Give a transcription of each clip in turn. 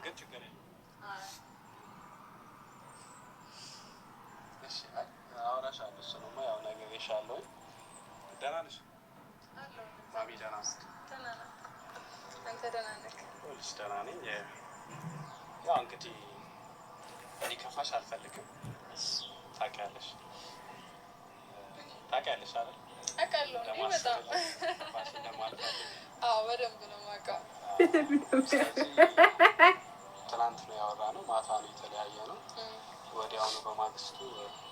ግን ችግር የለም። እሺ አወራሻለሁ። እሱንማ ያው ነግሬሻለሁ። ደህና ነሽ? ማሚ ደህና ነሽ? አንተ ደህና ነህ? ሁልሽ ደህና ነኝ። ያው እንግዲህ እንዲከፋሽ አልፈልግም። ታውቂያለሽ አይደል? አውቃለሁ። በጣም ከፋሽ እንደማልፈልግ በደንብ ነው የማውቀው። ትናንት ነው ያወራነው፣ ማታ ነው የተለያየነው። ወዲያውኑ በማግስቱ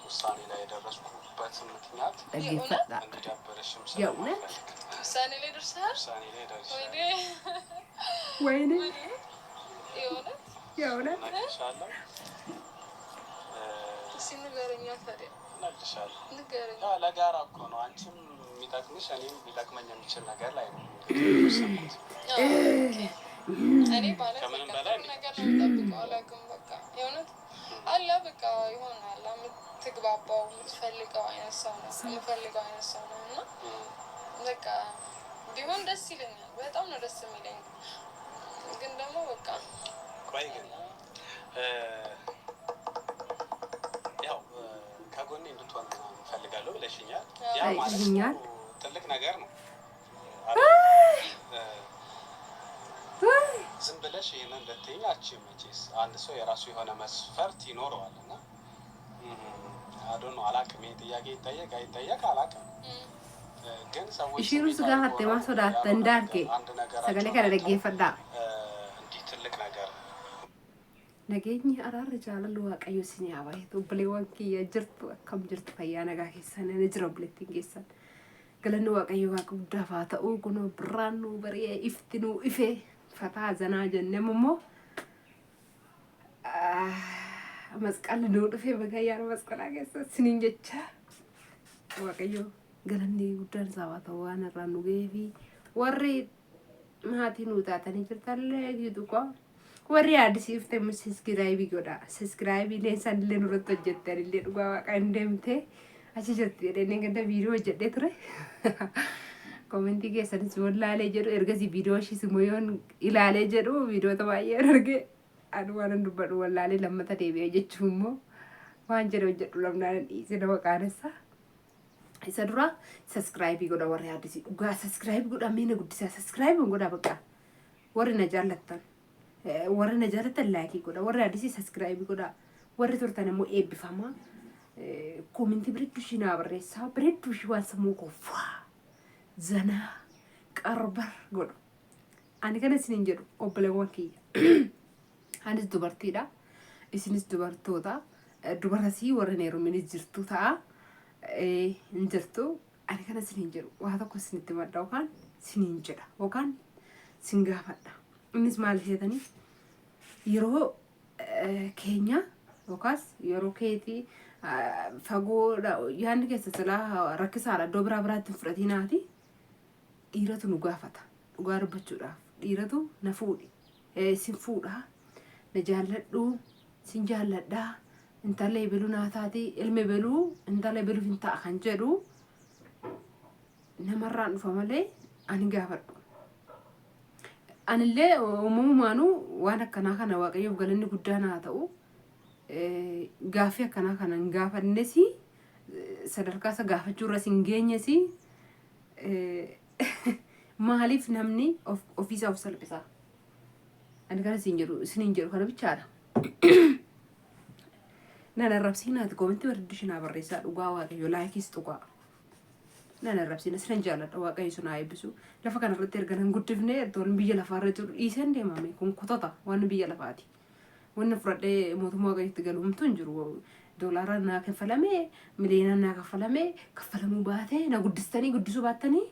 ውሳኔ ላይ የደረስኩበት ምክንያት እንዲደብርሽም ስለማልፈልግ። ውሳኔ ላይ ደርሰሃል? ውሳኔ ላይ ደርሻለሁ። ወይኔ የእውነት እነግርሻለሁ። እስኪ ንገረኛ ታዲያ። እነግርሻለሁ። ንገረኝ። ለጋራ እኮ ነው። አንቺም የሚጠቅምሽ እኔም ሊጠቅመኝ የሚችል ነገር ላይ ነው የወሰንኩት። እኔ ከምንም በላይ ነገር ነው የምጠብቀው። አላውቅም በቃ የእውነት አለ በቃ ይሆናል። የምትግባባው የምትፈልገው አይነት ሰው ነው፣ የምፈልገው አይነት ሰው ነው እና በቃ ቢሆን ደስ ይለኛል። በጣም ነው ደስ የሚለኝ። ግን ደግሞ በቃ ቆይ ግን ያው ከጎኔ እንድትሆን እፈልጋለሁ ብለሽኛል። ያ ማለት ትልቅ ነገር ነው። ዝም ብለሽ ይሄንን እንደትይኝ አትችይም። መቼስ አንድ ሰው የራሱ የሆነ መስፈርት ይኖረዋል እና አዶን አላውቅም። ይሄ ጥያቄ ይጠየቅ አይጠየቅ አላውቅም። ግን ሰዎች ኢሽሩስ ጋር አትማ ሶዳት እንዳርጌ ሰገለ ከረደጌ ፈዳ እንዲህ ትልቅ ነገር ነገኝ አራር ጃለሉ ዋቀዩ ሲኒ አባይቱ ብሌዋን ኪያ ጅርቱ ከም ጅርቱ ፈያ ነጋ ከሰነ ነጅሮ ብለቲን ገሰን ገለኑ ዋቀዩ ዋቁ ዳፋ ተኡ ኩኖ ብራኑ በሪ ኢፍቲኑ ኢፌ ፈታ ዘና ጀነምሞ መስቀል ነው ድፌ በጋያ ነው መስቀል አገሰ ሲኒን ጀቻ ዋቀዩ ገለኒ ጉዳን ሳባታ ዋና ራኑ ገቢ ወሬ ማቲኑ ታተኒ ጅርታለ ይዱቋ ወሬ አዲስ ይፍተም ሰብስክራይብ ይጎዳ ሰብስክራይብ ሌንሳን ለኑረቶ ጀተሪ ለዱቋ ዋቃ እንደምቴ አቺ ጀት የደኔ ገደ ቪዲዮ ጀደ ትረ ኮሜንቲ keessatti wallaalee jedhu ergasii viidiyoo ishii simoyoon ilaalee jedhu viidiyoo baay'ee arge waan dubbadhu wallaalee lammata deebi'ee jechuun immoo waan jedhu hojjedhu lamnaan dhiisee nama qaanessa isa dura subscribe godha warri addisii dhugaa subscribe godha meena guddisaa subscribe godha bakka warri na jaallattan laakii godha warri addisii subscribe godha warri turtan immoo eebbifama koomenti bireeddu ishii naa barreessaa bireeddu ishii waan sammuu koffaa zana qarbar godhu ani kana isinin jedhu obboleewwan kiyya anis dubartiidha isinis dubartoota dubarasii warra heeruminis jirtu ta'a hin jirtu ani kana isinin jedhu waa tokko isinitti madda yookaan isinin jedha yookaan sin gaafadha innis maal isheetanii yeroo keenya yookaas yeroo keetii fagoodha yaadni keessa silaa rakkisaadha iddoo biraa biraatti hin fudhatinaati dhiiratu nu gaafata dhugaa dubbachuudhaaf dhiiratu na fuudhi sin fuudha na jaalladhu sin jaalladha intallee beluu naa taati ilmi beluu intallee beluuf hin ta'a kan jedhu namarraan dhufa malee ani gaafadhu anillee uumamumaanuu waan akkanaa kana waaqayyoof galanni guddaan haa ta'u gaaffii akkanaa kana hin gaafannes sadarkaa isa gaafachuurra sin geenyes maaliif namni ofiisaa of salphisa ani kana isinin jedhu kana bichaadha nan arrabsiinaati koomenti bareeddishinaa barreessaa dhugaa waaqayyo laayikis dhugaa nan arrabsiina sinan jaalladha waaqayyo sun haa eebbisu lafa kanarratti erga nan guddifnee toon biyya lafaarra jiru dhiiseen deemame kun kotota waan biyya lafaati wanna fudhadhee mootummaa waaqayyotti galuumtu hin jiru doolaara naa kaffalamee miliyoona naa kaffalamee kaffalamuu baatee na guddistanii guddisuu baattanii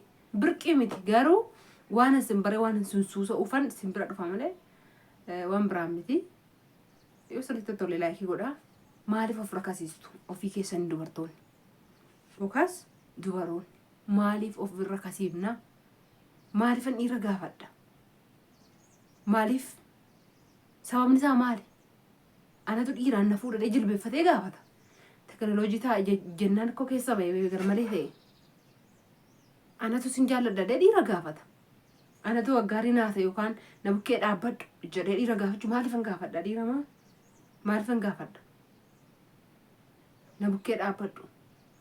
birqii miti garuu waan isin bare waan isin suusa ufan isin bira dhufa malee waan biraa miti yoo sirriitti tolle laayikii godha maaliif of rakasiistu ofii keessan dubartoonni yookaas dubaroonni maaliif of rakasiifna maaliifan dhiira gaafadha maaliif sababni isaa maali anatu dhiiraan na fuudhadhee jilbeeffatee gaafata teknooloojii ta'a jennaan koo keessa bahee garmalee ta'e anatu sin jaalladha dhiira gaafata ana tu waggaari naata yookaan na bukkee dhaabbadhu jedhee dhiira gaafachuu maaliifan gaafadha dhiira maa maaliifan gaafadha na bukkee dhaabbadhu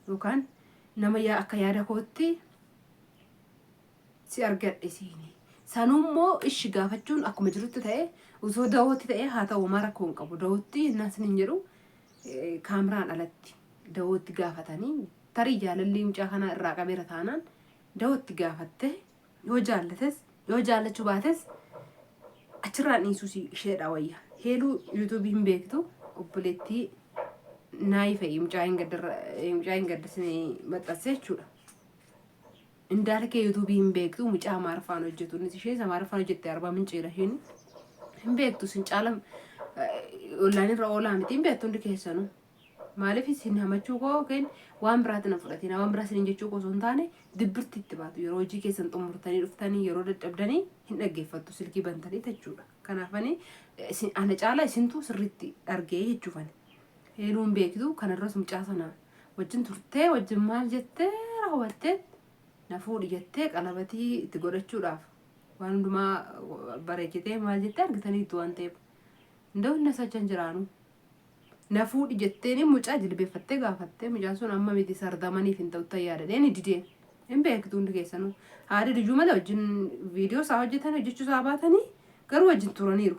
yookaan nama yaa akka yaada kootti si argadhe siini sanummoo ishi gaafachuun akkuma jirutti ta'e osoo dawootti ta'e haa ta'u mara koon qabu dawootti naasin hin jedhu kaameraan alatti dawootti gaafatanii tarii jaalalli mucaa kana irraa qabeera taanaan dawootti gaafatte yoo jaallachuu baates achirraan dhiisuus isheedha wayya heeluu yuutuubii hin beektu obboleettii naayii fa'i mucaa hin gaddisne maxxansee jechuudha. Indaala kee yuutuubii hin beektu mucaa amaariffaan hojjetu innis ishee amaariffaan hojjette Arbaa Mincii isheen hin beektu sin caala onlaayinii irra oolaa miti hin beektu hundi keessanuu maaliif isin hamachuu koo yookiin waan biraatti na fudhatina waan biraa isin jechuu koo osoo hin taane dibbirti itti baatu yeroo hojii keessan xumurtanii dhuftanii yeroo dadhabdanii hin dhaggeeffattu silkii bantanii jechuudha. Kanaafanii ana caalaa isintu sirriitti argee jechuufani. Heeluu hin beektu kanarras mucaa sana wajjin turtee wajjin maal jettee raawwattee na fuudhi jettee qalabatii itti godhachuudhaaf waan hundumaa bareechitee maal jettee argitaniitu waan ta'eef ndoo inni sachan jiraanu na fuudhi jettee mucaa jilbeeffattee gaafattee mucaan sun amma miti sardamaniif hin ta'u tayyaadatee ni dideen hin beektu hundi keessanuu haadha dijuu malee wajjin viidiyoo isaa hojjetan hojjechuu isaa baatanii garuu wajjin turaniiru.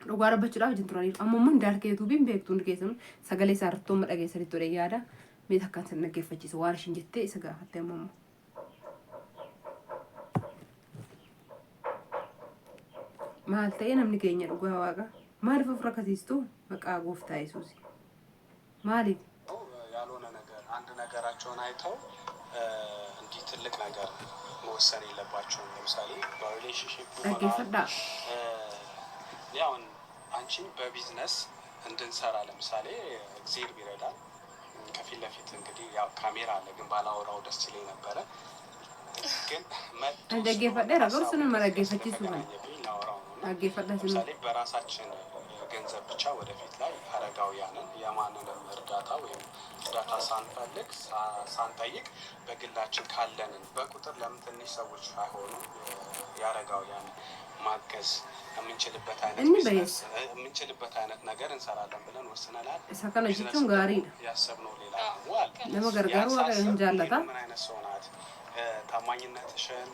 Dhugaa dubbachuudhaaf wajjin turaniiru amma immoo Indaalkee yuutuubii hin beektu hundi keessanuu sagalee isaa irrattooma dhageessanitti ture yaada mee takkaan san dhaggeeffachiisa waan ishin jettee isa gaafattee amma immoo. Maal ta'ee namni keenya dhugaa waaqa maaliif of rakkasiistu maqaa gooftaa Yesuus maaliif ያልሆነ ነገር አንድ ነገራቸውን አይተው እንዲህ ትልቅ ነገር መወሰን የለባቸውም። ለምሳሌ በሪሌሽንሺፕ ያው አንቺን በቢዝነስ እንድንሰራ ለምሳሌ እግዚአብሔር ቢረዳል ከፊት ለፊት እንግዲህ ያው ካሜራ አለ ግን ባላወራው ደስ ይለኝ ነበረ ግን እንደገፈደ ረጋውስን መረገፈቺሱ ነው ለምሳሌ በራሳችን ገንዘብ ብቻ ወደፊት ላይ አረጋውያንን የማንንም እርዳታ ወይም እርዳታ ሳንፈልግ ሳንጠይቅ በግላችን ካለንን በቁጥር ለምን ትንሽ ሰዎች አይሆኑ የአረጋውያን ማገዝ የምንችልበት አይነት ነገር እንሰራለን ብለን ወስነናል። ሰከነችቱን ጋሪ ያሰብነው ሌላ ነው ለመገርጋሩ እንጃለታ ምን አይነት ሰው ናት ታማኝነትሽን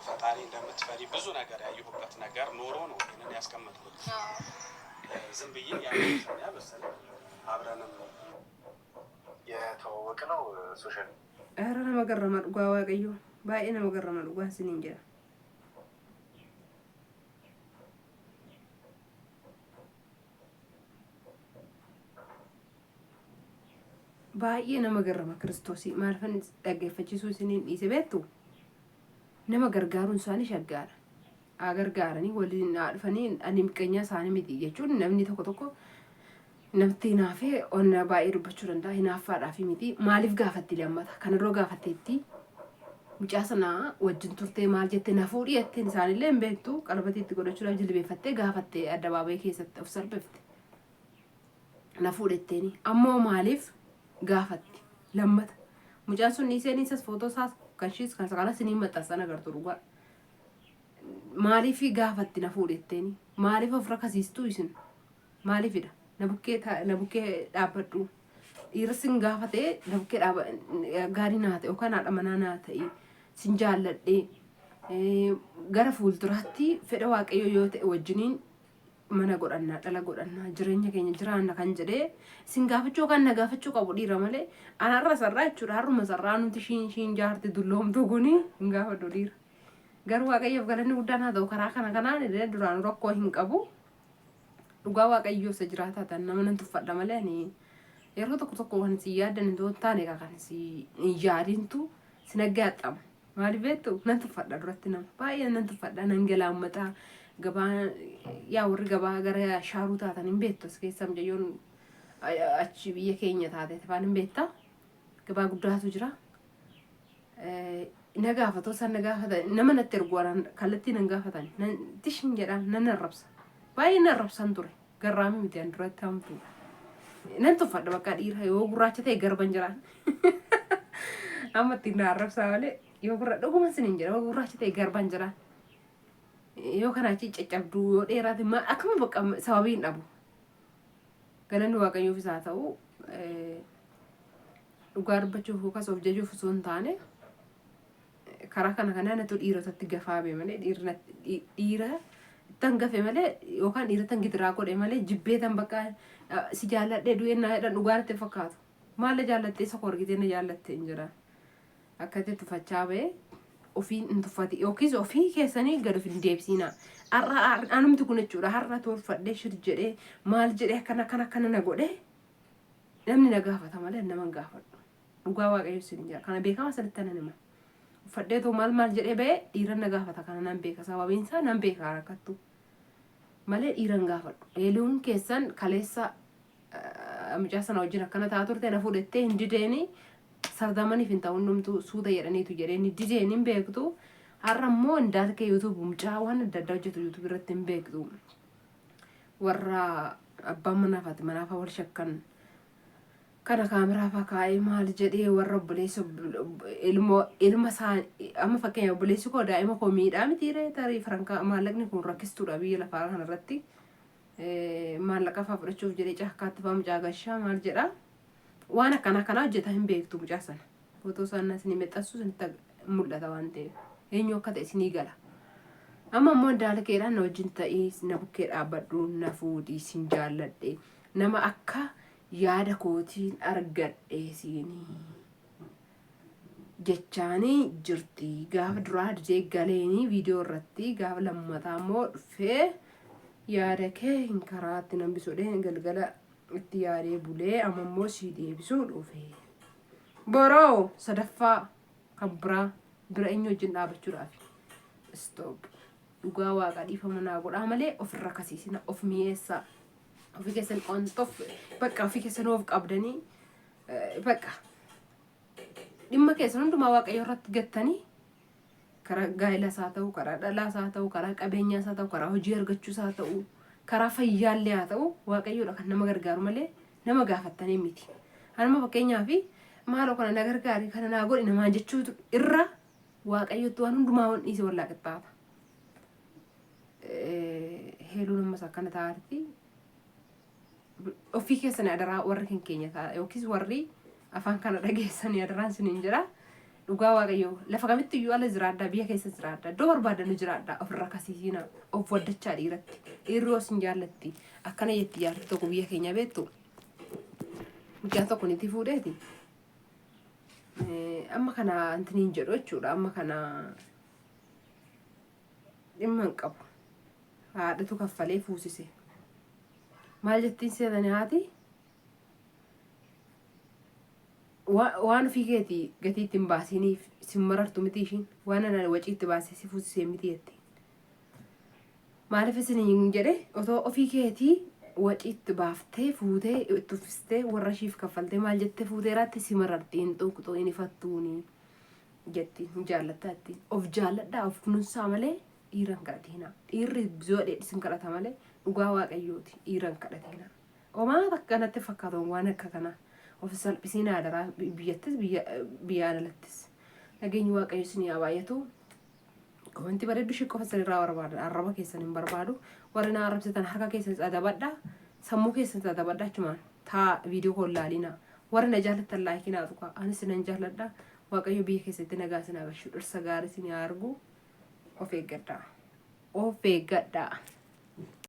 ፈጣሪ እንደምትፈሪ ብዙ ነገር ያየሁበት ነገር ኖሮ ነው ይሄንን ያስቀመጥኩት። ዝም ብዬ ያለኛ በሰለ አብረንም የተዋወቅነው ሶሻል አረ ለመገረማ ዱጋ ዋቀዩ ባይነ መገረማ ዱጋ ሲንጀ baay'ee nama garama Kiristoosii maalfan dhaggeeffachiisuu isiniin dhiise beektu nama gargaaruun isaanii shaggaadha. Gargaaranii waliin dhufanii ani miqeenyaa isaanii miti jechuun namni tokko namatti hinaafee onna baay'ee dubbachuu danda'a hinaaffaadhaaf miti maaliif gaafatti lammata kanarroo gaafatteetti mucaa sanaa wajjin turtee maal jettee na fuudhii jetteen isaanillee hin beektu qalbatii itti godhachuudhaaf jilbeeffattee gaafattee addabaabayii keessatti of salphifte na fuudhetteeni ammoo maaliif gaafatti lammata mucaan sun dhiiseen isas footoo isaas kanshiis kan sakaala siniin maxxansan agartu dhugaa maaliif gaafatti na fuudhetteeni maaliif of rakkasiistuu isin maaliifidha na bukkee dhaabbadhu dhiira sin gaafatee na bukkee gaarii naa ta'e yookaan haadha manaa naa ta'e sin jaalladhee gara fuulduraatti fedha waaqayyo yoo ta'e wajjiniin mana godhannaa dhala godhannaa jireenya keenya jiraanna kan jedhee sin gaafachuu kan na gaafachuu qabu dhiira malee anarra sarraa jechuudha harruma sarraa nuti shiin jaarti dulloomtuu kuni hin gaafadhu dhiira garuu waaqayyoof galanni guddaan haa ta'u karaa kanaan illee duraan rakkoo hin qabu dhugaa waaqayyoo isa jiraataa ta'an nama nan tuffadha malee ani yeroo tokko kan si yaadan hin taane kan si yaadintu si naggaadhama maaliif beektu nan tuffadha duratti nama baay'ee nan tuffadha nan galaammataa gabaa yaa warri gabaa gara shaaruu taatan hin beektu as keessa mucayyoon achi biyya keenya taate tafaan hin beektaa gabaa guddaatu jira na gaafatoo san na gaafatan nama natti erguudhaan kallattii nan gaafatan nan tishin jedhaan nan arrabsa baay'ee nan arrabsan ture garraami miti an duratti hamtu nan tuffadha bakka dhiira yoo gurraacha ta'e garban jiraan amma ittiin na arrabsaa malee yoo gurra dhuguma sinin jira gurraacha ta'e garbaan jira yoo kanaachi caccabduu yoo dheeraate ma akkuma bakka sababii hin dhabu galanni waaqayyoof isaa ta'u dhugaa dubbachuuf yookaas of jajuuf osoo hin taane karaa kana natu dhiirotatti gafaa bee malee dhiira tan gafe malee yookaan dhiira tan gitiraa godhe malee jibbee tan bakka si jaalladhee du'ee naa jedhan dhugaatti fakkaatu maalla jaallattee isa korgitee na jaallattee hin jira akkatti tuffachaa bee ofiin hin tuffati yookiis ofii keessanii gad of hin deebisiina anumti kun jechuudha har'a tolfadhee shir jedhee maal jedhee akkana na godhe namni na gaafata malee nama hin gaafadhu dhugaa waaqayyo sin jira kana beekama sanitti ana nima uffadhee too maal jedhee ba'ee dhiira na gaafata kana nan beeka sababiin isaa nan beeka rakkattu malee dhiira hin gaafadhu eeluun keessan kaleessa mucaa sana wajjin akkana ta'a turte na fuudhattee hin dideeni sardamaniif hin ta'u hundumtu suuta jedhaniitu jedheen dideen hin beektu har'a immoo indaalkee yuutuub mucaa waan adda addaa hojjetu yuutuub irratti hin beektu warra abbaan manaafaati manaafa wal shakkan kana kaameraa fakaa'ee maal jedhee warra obboleessa ilma isaa amma fakkeenya obboleessi koo daa'ima koo miidhaa mitiiree tarii farankaa maallaqni kun rakkistuudha biyya lafaa kanarratti maallaqa fa'aa fudhachuuf jedhee caakkaatti fa'aa mucaa gashaa maal jedhaa waan akkana hojjeta hin beektu mucaa sana footoo sana isinii maxxansu isinitti mul'ata waan ta'eef eenyu akka ta'e isinii gala amma immoo indaalkeedhaan na wajjin ta'ii na bukkee dhaabbadhu na fuudhii sin jaalladhe nama akka yaada kootiin argadhe siinii jechaanii jirti gaafa duraa didee galeenii viidiyoo irratti gaafa lammataa immoo dhufee yaada kee hin karaatti nambisuudheen galgala itti yaadee bulee amma immoo sii deebisuu dhufe boroo sadaffaa kan biraa bira eenyu wajjin dhaabachuudhaaf stop dhugaa waaqa dhiifama naa godhaa malee ofirra kasiisina of mi'eessaa ofii keessan qontoof bakka ofii keessan of qabdanii bakka dhimma keessan hundumaa waaqayyo irratti gattanii karaa gaa'elaas haa ta'u karaa dhalaas haa ta'u karaa qabeenyaas haa ta'u karaa hojii argachuus haa ta'u karaa fayyaallee haa ta'u waaqayyoodha kan nama gargaaru malee nama gaafattanii miti anuma fakkeenyaaf maaloo kana na gargaari kana naa godhi namaa jechuutu irra waaqayyotti waan hundumaa waan dhiise wallaa qixxaata heeluu namas akkana taa'aatti ofii keessan adaraa warri kan keenya ta'a yookiis warri afaan kana dhageessanii adaraan siniin jira dhugaa waaqayyo lafa kamitti iyyuu ala jiraaddaa biyya keessa jiraaddaa iddoo barbaadanu jiraaddaa ofirra kasiisiina of waddachaa dhiirri osin jaallatti akkana jetti jaarti tokko biyya keenya beektu mucaan tokko nitti fuudheeti amma kana antiniin jedhu jechuudha amma kana dhimma hin qabu haadhatu kaffalee fuusise maal jettiin seetanii haati waan ofii keetii gatii ittiin baasiniif sin marartu miti ishiin waan ana wacii itti baasee si fuusisee miti jetti maaliif isiniin jedhe otoo ofii keetii wacii itti baaftee fuutee itti uffistee warra ishiif kaffaltee maal jettee fuuteeraatti si marartiin xuuqxoo inni fattuuni jetti jaallattaatti of jaalladhaa of kunuunsaa malee dhiiran kadhatina dhiirri bizoo dheedhisin kadhata malee dhugaa waaqayyooti dhiiran kadhatina omaa akkanatti fakkaatu waan akka kanaa of salphisiin adaraa biyyattis biyyaan alattis nageenyi waaqayyo isin yaa baay'atu komantii bareedu shi qofa sanirraa barbaada arraba keessan hin barbaadu warri na arrabsitan harka keessan xadabadha sammuu keessan xadabadha achumaan taa viidiyoo koon laalina warri na jaallattan laayikinaa tuqa anis nan jaalladha waaqayyo biyya keessatti nagaa sin agarsiisu dhirsa gaarii sin yaa argu of eeggadhaa